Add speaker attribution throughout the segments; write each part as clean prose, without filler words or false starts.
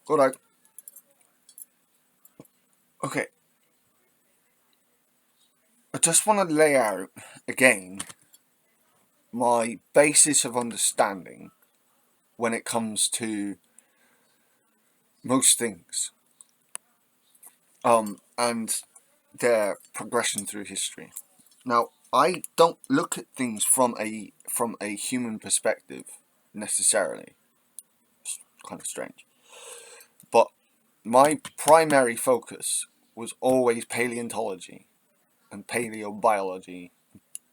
Speaker 1: Alright, okay. I just want to lay out again my basis of understanding when it comes to most things, and their progression through history. Now, I don't look at things from a human perspective necessarily. It's kind of strange, but my primary focus was always paleontology and paleobiology,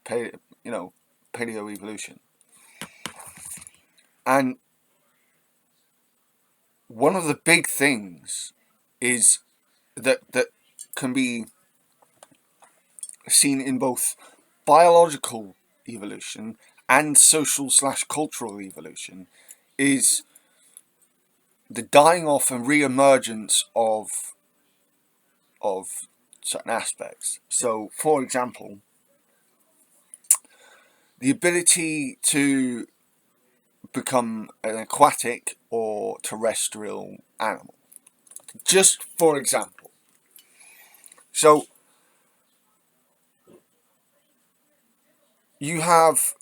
Speaker 1: paleo, paleoevolution. And one of the big things is that can be seen in both biological evolution and social slash cultural evolution is the dying off and re-emergence of certain aspects. So, for example, the ability to become an aquatic or terrestrial animal. Just for example. So, you have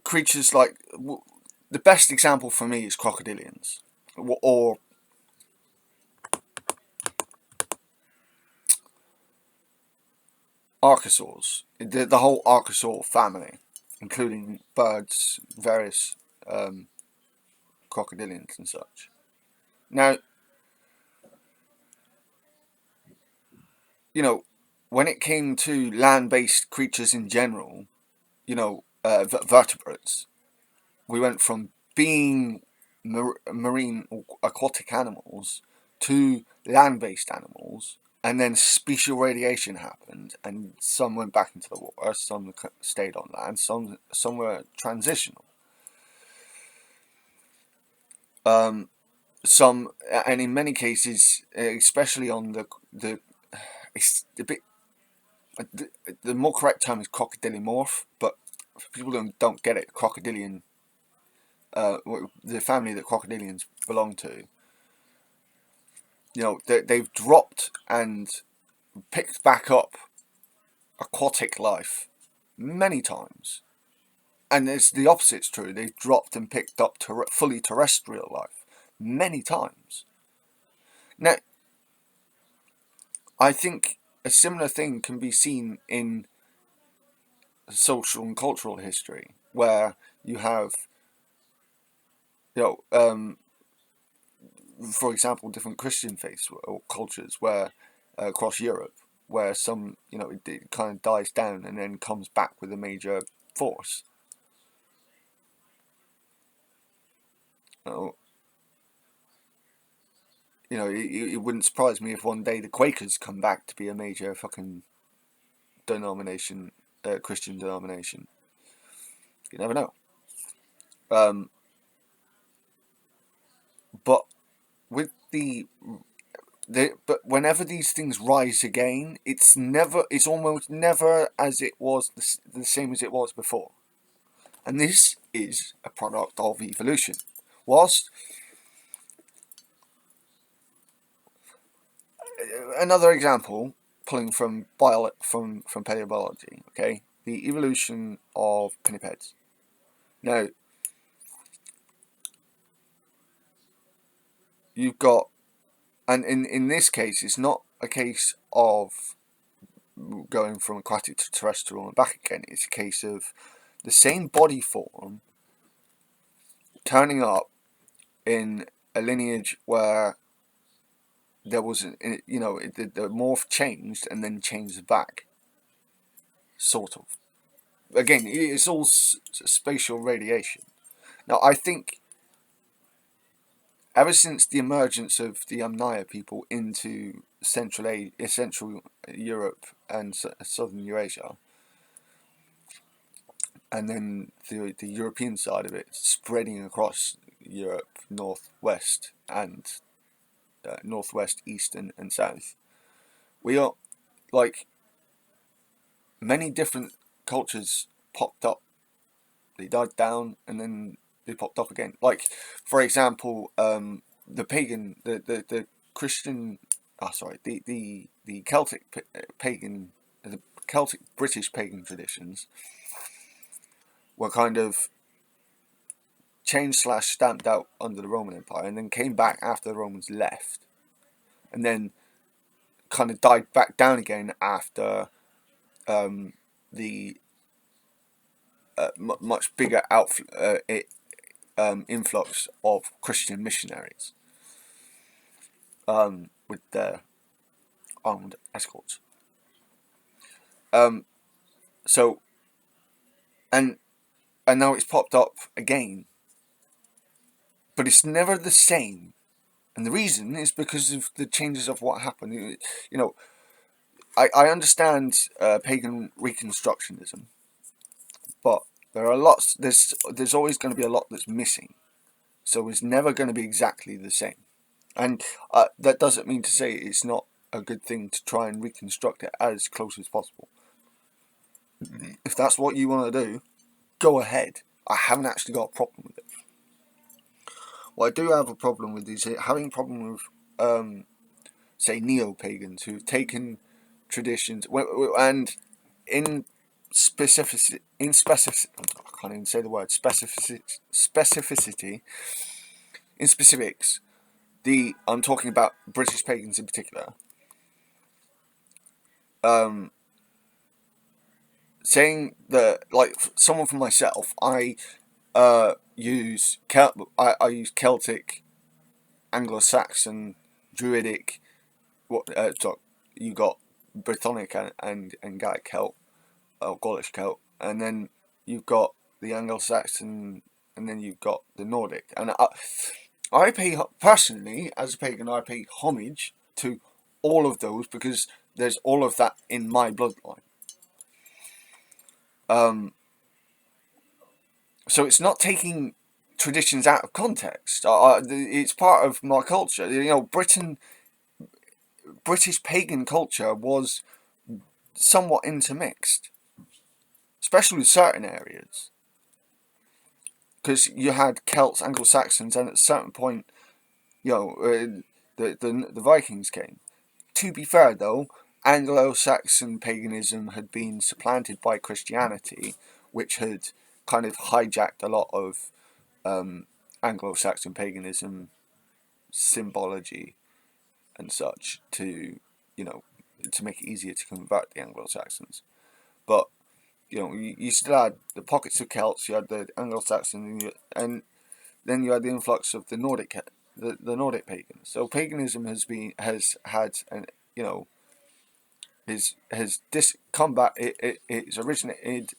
Speaker 1: creatures like the best example for me is crocodilians, or archosaurs. The whole archosaur family, including birds, various crocodilians and such. Now, you know, when it came to land-based creatures in general, vertebrates, we went from being marine or aquatic animals to land-based animals, and then special radiation happened, and some went back into the water, some stayed on land, some were transitional. Um, some, and in many cases, especially on it's a bit. The more correct term is crocodilomorph, but for people who don't get it, crocodilian, the family that crocodilians belong to, they've dropped and picked back up aquatic life many times. And it's the opposite's true. They've dropped and picked up fully terrestrial life many times. Now, I think a similar thing can be seen in social and cultural history, where you have, you know, um, for example, different Christian faiths or cultures where across Europe, where some, it kind of dies down and then comes back with a major force. Uh, it wouldn't surprise me if one day the Quakers come back to be a major fucking denomination, Christian denomination. You never know. Um, but with but whenever these things rise again, it's almost never as it was the same as it was before, and this is a product of evolution. Whilst another example, pulling from from paleobiology, okay, the evolution of pinnipeds. Now, you've got, and in this case, it's not a case of going from aquatic to terrestrial and back again. It's a case of the same body form turning up in a lineage where there was, the morph changed and then changed back, sort of. Again, it's all spatial radiation. Now, I think ever since the emergence of the Amnaya people into Central Europe and Southern Eurasia, and then the European side of it spreading across Europe, northwest and northwest, east, and south, we are like many different cultures popped up. They died down, and then they popped up again. Like, for example, the Christian, the Celtic pagan, the Celtic British pagan traditions were kind of changed slash stamped out under the Roman Empire, and then came back after the Romans left, and then kind of died back down again after the much bigger influx of Christian missionaries with their armed escorts. So and now it's popped up again, but it's never the same. And the reason is because of the changes of what happened. You know, I understand pagan reconstructionism, but there are lots. There's always going to be a lot that's missing. So it's never going to be exactly the same. And that doesn't mean to say it's not a good thing to try and reconstruct it as close as possible. If that's what you want to do, go ahead. I haven't actually got a problem with it. What I do have a problem with is having a problem with, say, neo-pagans who've taken traditions and in specificity, I can't even say the word specificity. In specifics, I'm talking about British pagans in particular. Saying that, like, someone for myself, I use Celtic, Anglo-Saxon, Druidic. So you got Brythonic and Gaelic Celt, or Gaulish Celt, and then you've got the Anglo-Saxon, and then you've got the Nordic. And I pay, personally, as a pagan, I pay homage to all of those because there's all of that in my bloodline. So it's not taking traditions out of context. It's part of my culture. You know, British pagan culture was somewhat intermixed, especially with certain areas, because you had Celts, Anglo-Saxons, and at a certain point, you know, the Vikings came. To be fair, though, Anglo-Saxon paganism had been supplanted by Christianity, which had kind of hijacked a lot of Anglo-Saxon paganism symbology and such to, you know, to make it easier to convert the Anglo-Saxons. But, you know, you still had the pockets of Celts, you had the Anglo-Saxon, and then you had the influx of the Nordic pagans. So paganism has had, and you know, has come back. It's originated,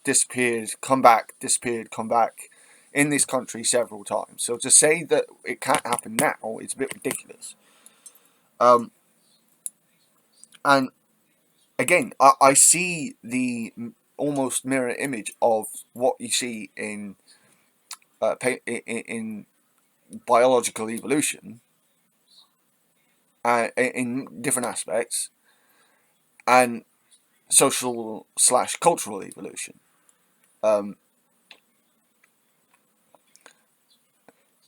Speaker 1: disappeared, come back, disappeared, come back in this country several times. So to say that it can't happen now is a bit ridiculous. And again, I see the almost mirror image of what you see in biological evolution, in different aspects, and social slash cultural evolution.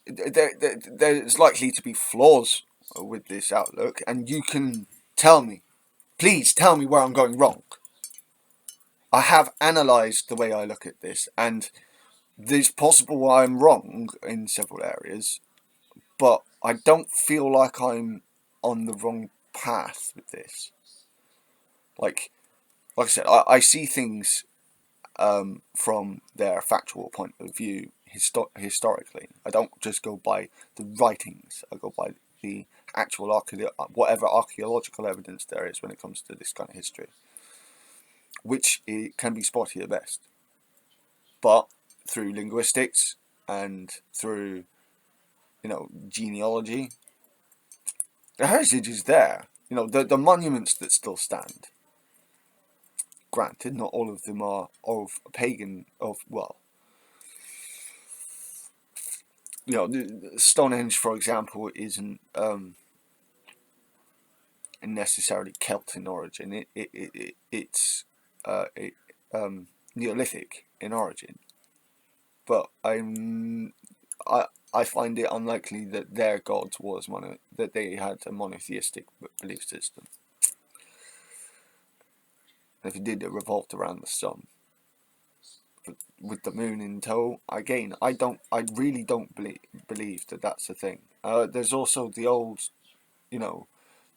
Speaker 1: There's likely to be flaws with this outlook, and you can tell me, please tell me where I'm going wrong. I have analysed the way I look at this, and it's possible I'm wrong in several areas, but I don't feel like I'm on the wrong path with this. Like I said, I see things from their factual point of view historically. I don't just go by the writings. I go by the actual whatever archaeological evidence there is when it comes to this kind of history, which it can be spotty at best. But through linguistics and through, you know, genealogy, the heritage is there. You know, the monuments that still stand. Granted, not all of them are of you know, Stonehenge, for example, isn't necessarily Celt in origin. It's Neolithic in origin. but I find it unlikely that their god was that they had a monotheistic belief system. If it did, it revolved around the sun. But with the moon in tow, again, I really don't believe that that's a thing. There's also the old, you know,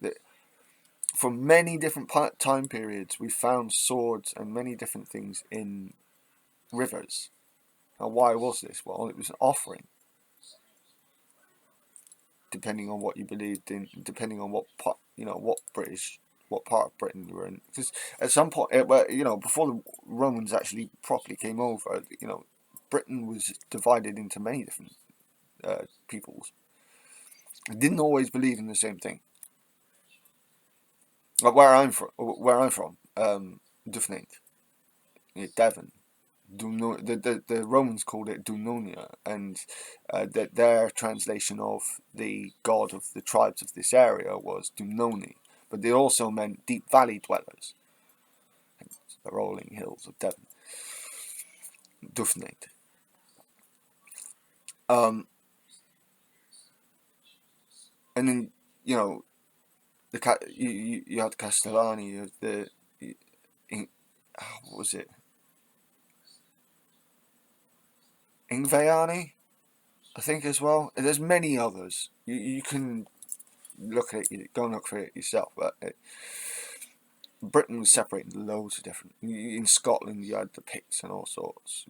Speaker 1: that from many different time periods, we found swords and many different things in rivers. Now, why was this? Well, it was an offering, depending on what you believed in, depending on what part, what part of Britain you were in. Because at some point, before the Romans actually properly came over, Britain was divided into many different peoples. They didn't always believe in the same thing. Like where I'm from, Dufnate, Devon. The Romans called it Dunonia, and that their translation of the god of the tribes of this area was Dunoni, but they also meant deep valley dwellers, the rolling hills of Devon, Dufnate. And then you had Castellani, you had what was it, Ingveani, I think, as well. And there's many others. You can look at it, go and look for it yourself. But Britain was separated into loads of different. In Scotland, you had the Picts and all sorts.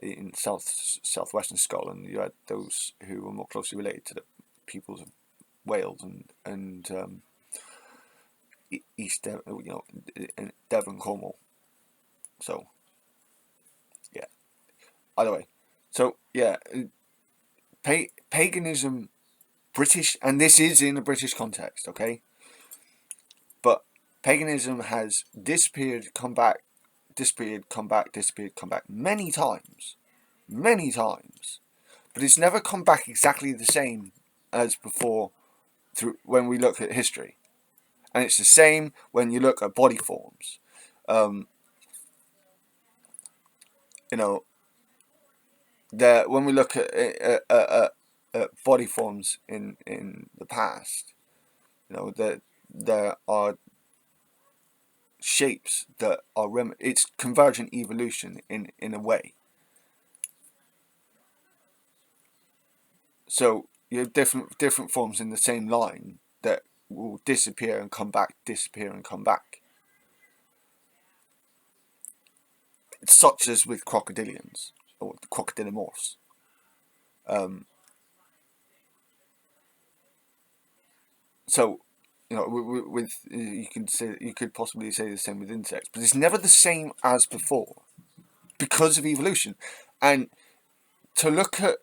Speaker 1: In southwestern Scotland, you had those who were more closely related to the peoples of Wales and East Devon, Devon, Cornwall. So yeah. Either way, so yeah, paganism, British, and this is in a British context, okay? But paganism has disappeared, come back, disappeared, come back, disappeared, come back many times, but it's never come back exactly the same as before. When we look at history, and it's the same when you look at body forms. When we look at body forms in the past, that there are shapes that are it's convergent evolution in a way. So you have different forms in the same line that will disappear and come back, disappear and come back. Such as with crocodilians or the crocodilomorphs. So with you could possibly say the same with insects, but it's never the same as before because of evolution. And to look at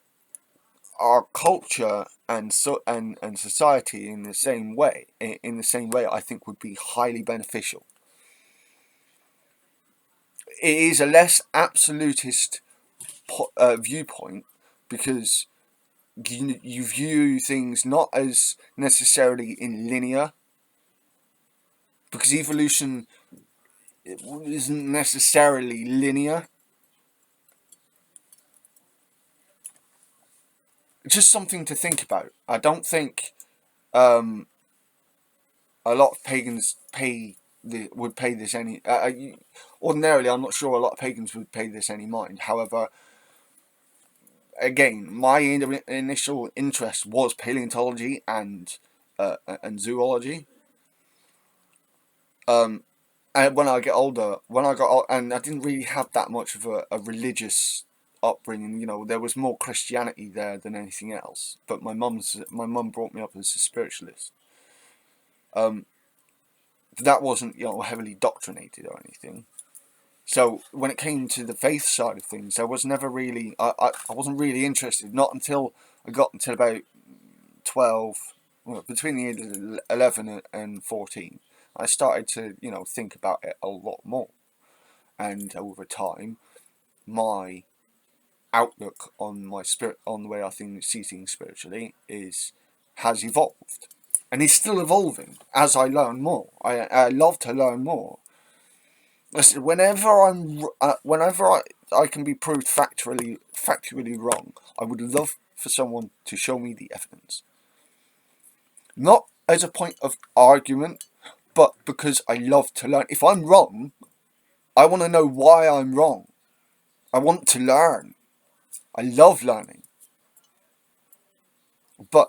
Speaker 1: our culture and society in the same way, I think would be highly beneficial. It is a less absolutist viewpoint because you view things not as necessarily in linear, because evolution isn't necessarily linear. Just something to think about. I don't think a lot of pagans would pay this any. Ordinarily, I'm not sure a lot of pagans would pay this any mind. However, again, my initial interest was paleontology and zoology. And when I got older, and I didn't really have that much of a religious upbringing. There was more Christianity there than anything else. But my mum brought me up as a spiritualist. That wasn't heavily doctrinated or anything. So when it came to the faith side of things, I was never really I wasn't really interested. Not until I got until about 12, between the ages of 11 and 14. I started to, think about it a lot more. And over time, my outlook on my spirit, on the way I see things spiritually, has evolved. And is still evolving as I learn more. I love to learn more. Listen, whenever I can be proved factually wrong, I would love for someone to show me the evidence. Not as a point of argument, but because I love to learn. If I'm wrong, I want to know why I'm wrong. I want to learn. I love learning. But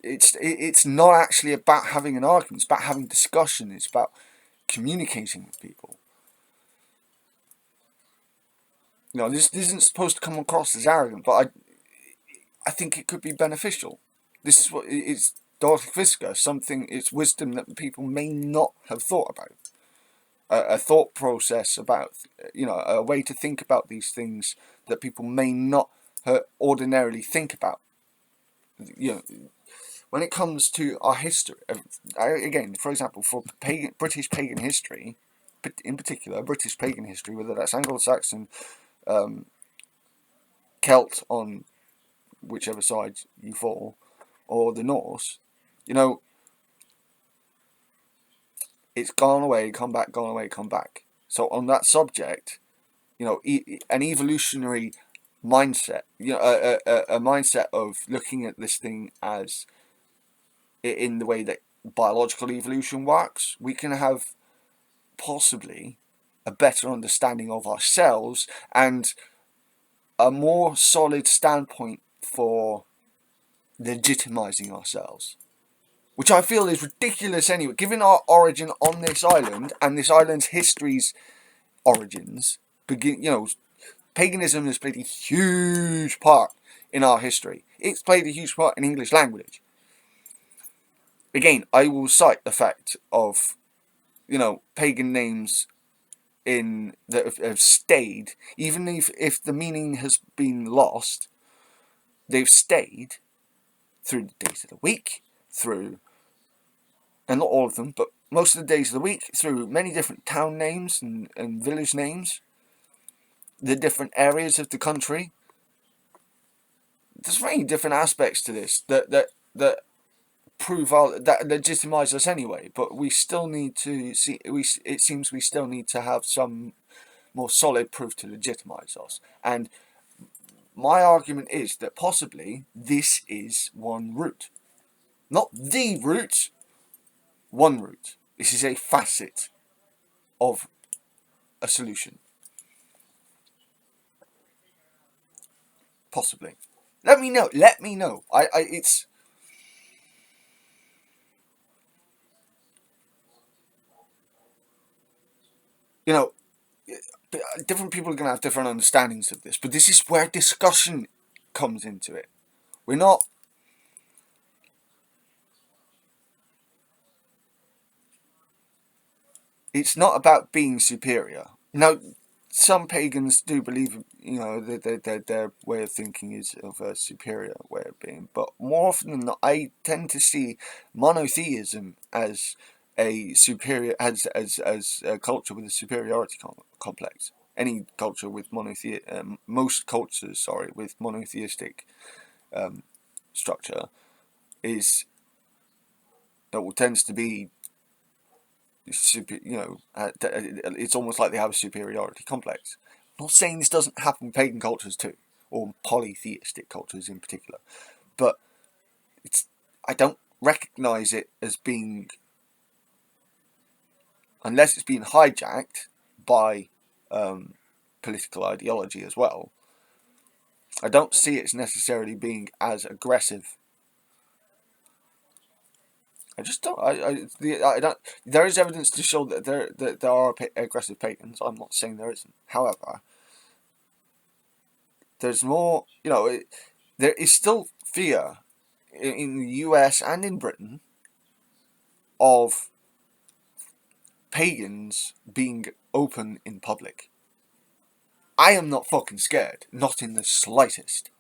Speaker 1: it's not actually about having an argument. It's about having discussion. It's about communicating with people. This isn't supposed to come across as arrogant, but I think it could be beneficial. This is what it's Dorothy Fisker. It's wisdom that people may not have thought about. A thought process about, a way to think about these things that people may not ordinarily think about. When it comes to our history, again, for example, for British pagan history, in particular, British pagan history, whether that's Anglo-Saxon, Celt on whichever side you fall, or the Norse, it's gone away, come back, gone away, come back. So on that subject, an evolutionary mindset, a mindset of looking at this thing as in the way that biological evolution works, we can have possibly a better understanding of ourselves and a more solid standpoint for legitimizing ourselves, which I feel is ridiculous anyway, given our origin on this island and this island's history's origins. Paganism has played a huge part in our history. It's played a huge part in English language. Again, I will cite the fact of, pagan names that have stayed, even if the meaning has been lost, they've stayed through the days of the week, and not all of them, but most of the days of the week, through many different town names and village names, the different areas of the country. There's many different aspects to this that prove that legitimize us anyway, but we still need to see. It seems we still need to have some more solid proof to legitimize us. And my argument is that possibly this is one route, not the route. One route. This is a facet of a solution. Possibly. Let me know. It's... different people are going to have different understandings of this, but this is where discussion comes into it. We're not... It's not about being superior. Now, some pagans do believe, that their way of thinking is of a superior way of being, but more often than not, I tend to see monotheism as a superior, as a culture with a superiority complex. Any culture with most cultures, with monotheistic structure tends to be it's almost like they have a superiority complex. I'm not saying this doesn't happen in pagan cultures too, or polytheistic cultures in particular, but I don't recognise it as being, unless it's been hijacked by political ideology as well. I don't see it as necessarily being as aggressive. I just don't. I don't. There is evidence to show that there are aggressive pagans. I'm not saying there isn't. However, there's more. There is still fear in the US and in Britain of pagans being open in public. I am not fucking scared, not in the slightest.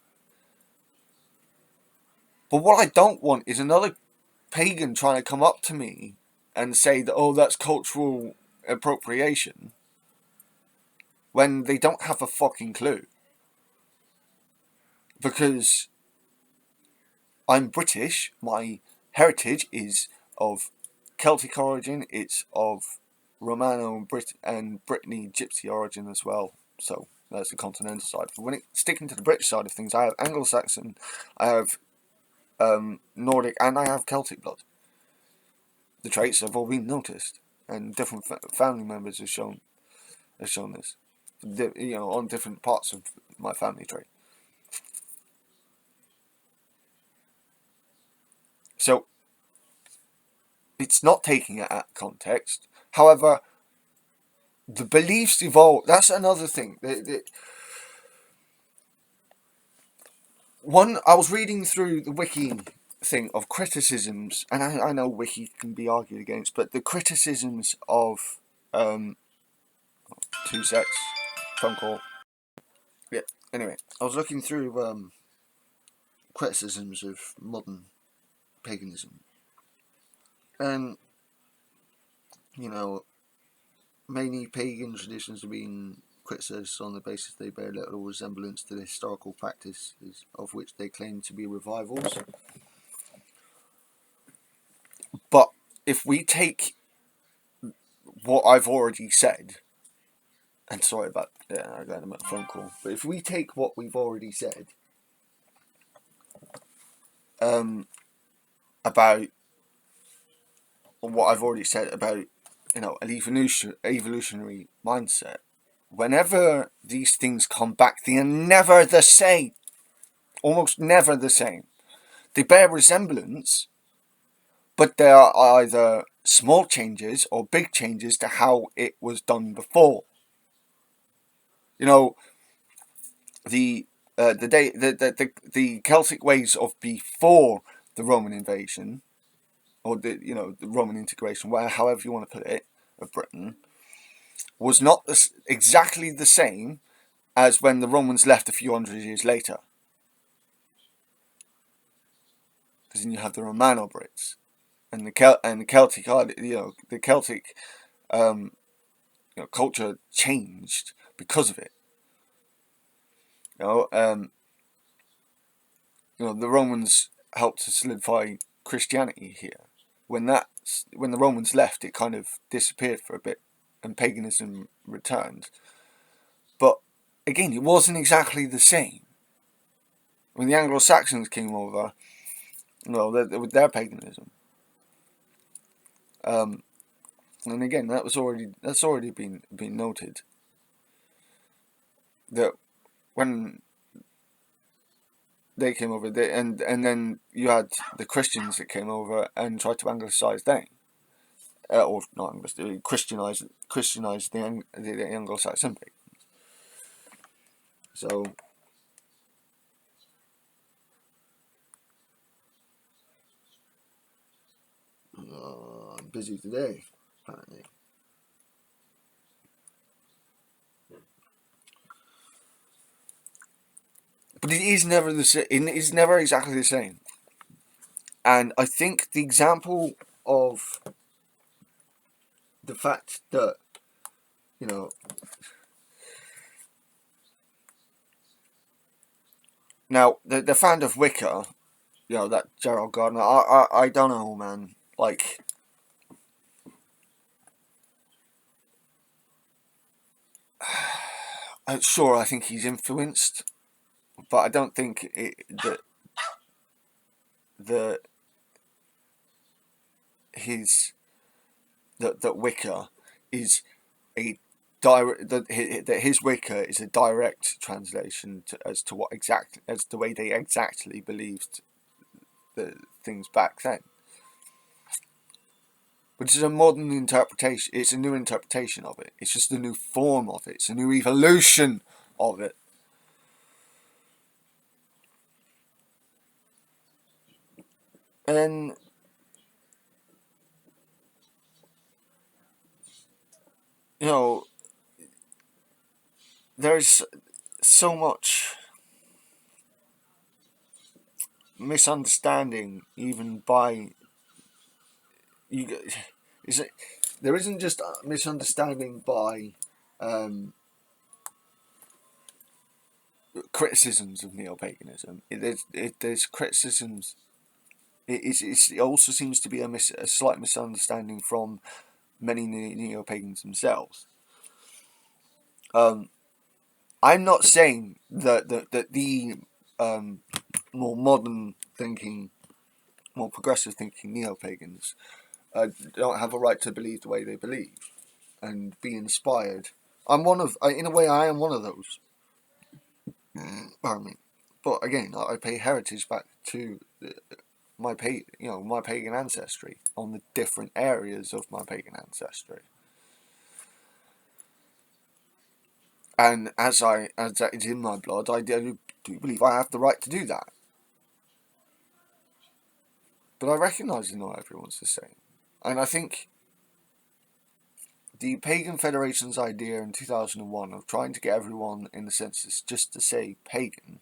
Speaker 1: But what I don't want is another pagan trying to come up to me and say that, oh, that's cultural appropriation, when they don't have a fucking clue. Because I'm British, my heritage is of Celtic origin, it's of Romano and Brittany Gypsy origin as well. So That's the continental side. But when sticking to the British side of things, I have Anglo-Saxon, I have Nordic, and I have Celtic blood. The traits have all been noticed, and different family members have shown this. On different parts of my family tree. So it's not taking it out of context. However, the beliefs evolve. That's another thing. I was reading through the wiki thing of criticisms, and I know wiki can be argued against, but the criticisms of 2 secs phone call. Yeah. Anyway, I was looking through criticisms of modern paganism, and many pagan traditions have been criticised on the basis they bear little resemblance to the historical practices of which they claim to be revivals. But if we take what I've already said, and sorry about I got a phone call, but if we take what we've already said about what I've already said about an evolutionary mindset, whenever these things come back, they are never the same. Almost never the same. They bear resemblance, but they are either small changes or big changes to how it was done before. The Celtic ways of before the Roman invasion, or the Roman integration, however you want to put it, of Britain, was not exactly the same as when the Romans left a few hundred years later. Because then you have the Romano Brits and the Celtic, the Celtic culture changed because of it. The Romans helped to solidify Christianity here. When the Romans left, it kind of disappeared for a bit, and paganism returned. But again, it wasn't exactly the same. When the Anglo-Saxons came over, with their paganism, and again, that's already been noted, that when they came over, and then you had the Christians that came over and tried to Anglicize them, or not Christianize the Anglo-Saxon pagans. So I'm busy today, apparently. But it is never the same. It is never exactly the same. And I think the example of the fact that now the founder of Wicca, that Gerald Gardner, I don't know, man. Like, sure, I think he's influenced, but I don't think that Wicca is a direct, that his Wicca is a direct translation as to the way they exactly believed the things back then. Which is a modern interpretation. It's a new interpretation of it. It's just a new form of it. It's a new evolution of it. And there's so much misunderstanding even by you. There isn't just misunderstanding by criticisms of neo-paganism. There's criticisms. It also seems to be a slight misunderstanding from many neo-pagans themselves. I'm not saying that the more modern thinking, more progressive thinking neo-pagans don't have a right to believe the way they believe and be inspired. In a way, I am one of those. Pardon me. But again, I pay heritage back to my pagan ancestry, on the different areas of my pagan ancestry. And as that is in my blood, I do believe I have the right to do that. But I recognise that not everyone's the same. And I think the Pagan Federation's idea in 2001 of trying to get everyone in the census just to say pagan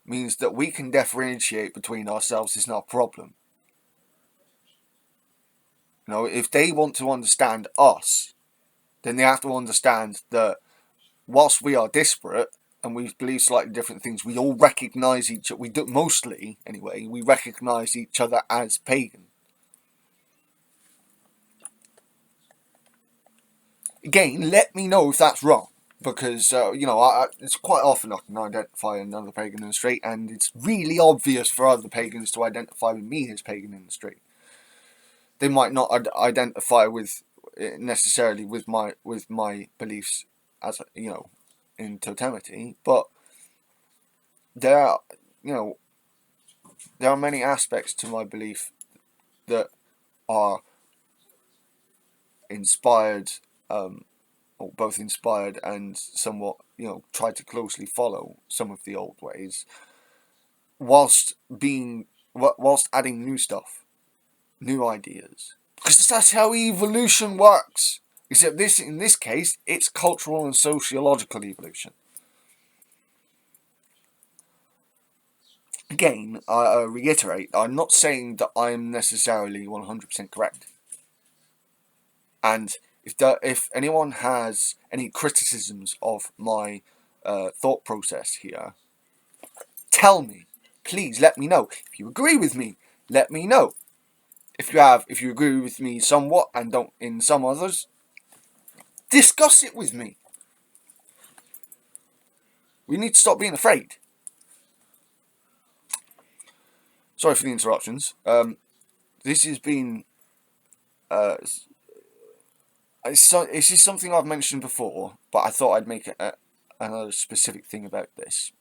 Speaker 1: means that we can differentiate between ourselves is not a problem. You know, if they want to understand us, then they have to understand that whilst we are disparate and we believe slightly different things, we all recognise each other. We do, mostly anyway, we recognise each other as pagan. Again, let me know if that's wrong, because it's quite often I can identify another pagan in the street, and it's really obvious for other pagans to identify with me as pagan in the street. They might not identify with necessarily with my beliefs as in totality, but there are there are many aspects to my belief that are inspired, or both inspired and somewhat try to closely follow some of the old ways, whilst adding new stuff, new ideas, because that's how evolution works. Except in this case, it's cultural and sociological evolution. Again, I reiterate, I'm not saying that I'm necessarily 100% correct. And if anyone has any criticisms of my thought process here, tell me. Please let me know. If you agree with me, let me know. If you agree with me somewhat and don't in some others, discuss it with me. We need to stop being afraid. Sorry for the interruptions. This has been this is something I've mentioned before, but I thought I'd make another specific thing about this.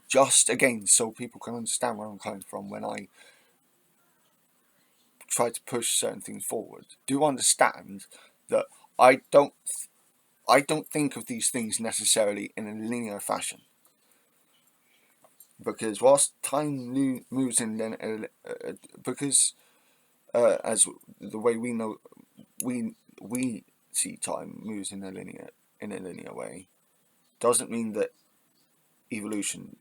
Speaker 1: Just again, so people can understand where I'm coming from when I try to push certain things forward. Do understand that I don't think of these things necessarily in a linear fashion, because whilst time moves in, because as the way we know we see time moves in a linear way, doesn't mean that evolution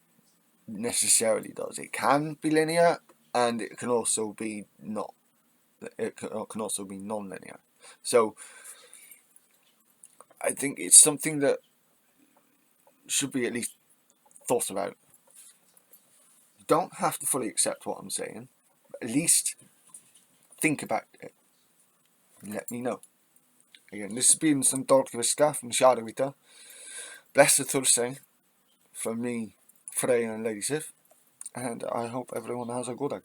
Speaker 1: necessarily does. It can be linear, and it can also be not. It can also be non-linear. So I think it's something that should be at least thought about. You don't have to fully accept what I'm saying, but at least think about it and let me know. Again, this has been some Dolkivista from Shadowita. Bless the Thursday from me, Freya and Lady Sif, and I hope everyone has a good day.